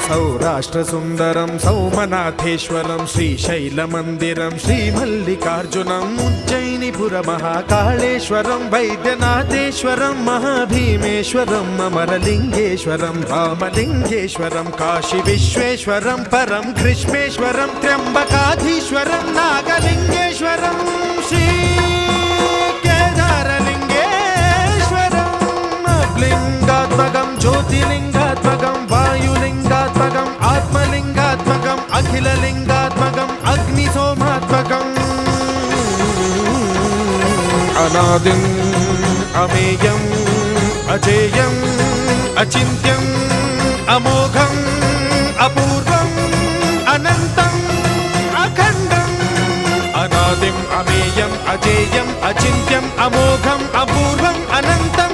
सौराष्ट्रसुन्दरं सौमनाथेश्वरं श्रीशैलमन्दिरं श्रीमल्लिकार्जुनम् उज्जयिनीपुरमहाकाळेश्वरं वैद्यनाथेश्वरं महाभीमेश्वरम् अमरलिङ्गेश्वरं रामलिङ्गेश्वरं काशीविश्वेश्वरं परं ग्रीष्मेश्वरं त्र्यम्बकाधीश्वरं नागलिङ्गेश्वरं श्रीकेदारलिङ्गेश्वरं लिङ्गात्मकं ज्योतिलिङ्गात्मकं वायुलिङ्गात्मकम् आत्मलिङ्गात्मकम् अखिललिङ्गात्मकम् अग्निसोमात्मकम् अनादिम् अमेयम् अजेयम् अचिन्त्यम् अमोघम् अपूर्वम् अनन्तम् अखण्डम् अनादिम् अमेयम् अजेयम् अचिन्त्यम् अमोघम् अपूर्वम् अनन्तम्